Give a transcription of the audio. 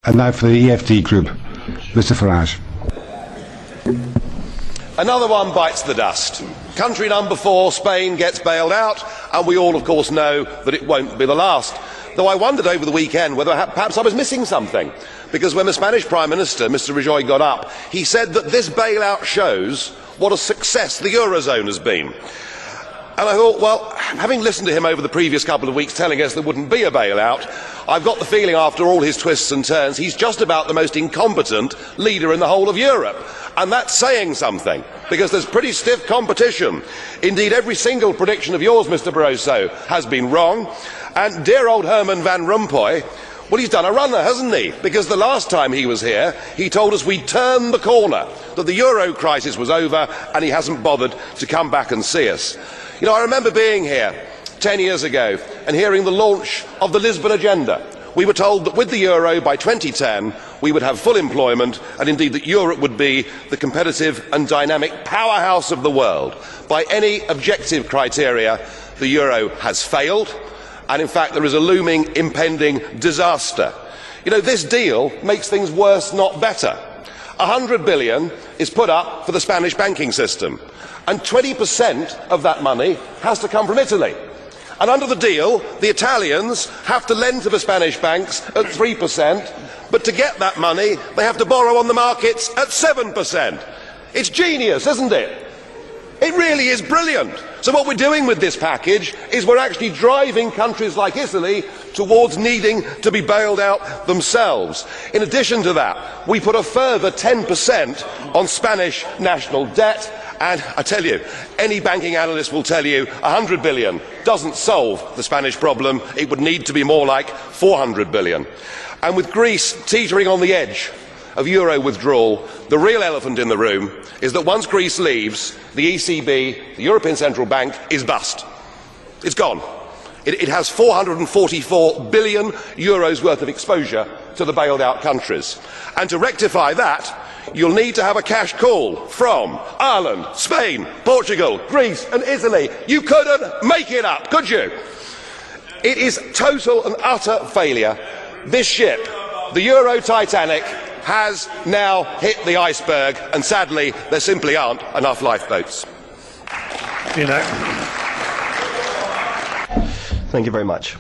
And now for the EFD group, Mr. Farage. Another one bites the dust. Country number 4, Spain, gets bailed out, and we all, of course, know that it won't be the last. Though I wondered over the weekend whether perhaps I was missing something, because when the Spanish Prime Minister, Mr. Rajoy, got up, he said that this bailout shows what a success the Eurozone has been. And I thought, well, having listened to him over the previous couple of weeks telling us there wouldn't be a bailout, I've got the feeling after all his twists and turns, he's just about the most incompetent leader in the whole of Europe. And that's saying something, because there's pretty stiff competition. Indeed, every single prediction of yours, Mr. Barroso, has been wrong. And dear old Herman Van Rompuy, well, he's done a runner, hasn't he? Because the last time he was here, he told us we'd turned the corner, that the euro crisis was over, and he hasn't bothered to come back and see us. You know, I remember being here 10 years ago and hearing the launch of the Lisbon Agenda. We were told that with the euro by 2010 we would have full employment, and indeed that Europe would be the competitive and dynamic powerhouse of the world. By any objective criteria, the euro has failed, and in fact there is a looming impending disaster. You know, this deal makes things worse, not better. 100 billion is put up for the Spanish banking system, and 20% of that money has to come from Italy. And under the deal, the Italians have to lend to the Spanish banks at 3%, but to get that money, they have to borrow on the markets at 7%. It's genius, isn't it? It really is brilliant. So what we're doing with this package is we're actually driving countries like Italy towards needing to be bailed out themselves. In addition to that, we put a further 10% on Spanish national debt. And I tell you, any banking analyst will tell you 100 billion doesn't solve the Spanish problem. It would need to be more like 400 billion. And with Greece teetering on the edge of euro withdrawal, the real elephant in the room is that once Greece leaves, the ECB, the European Central Bank, is bust. It's gone. It has 444 billion euros worth of exposure to the bailed out countries. And to rectify that, you'll need to have a cash call from Ireland, Spain, Portugal, Greece and Italy. You couldn't make it up, could you? It is total and utter failure. This ship, the Euro Titanic, has now hit the iceberg, and sadly there simply aren't enough lifeboats. Thank you very much.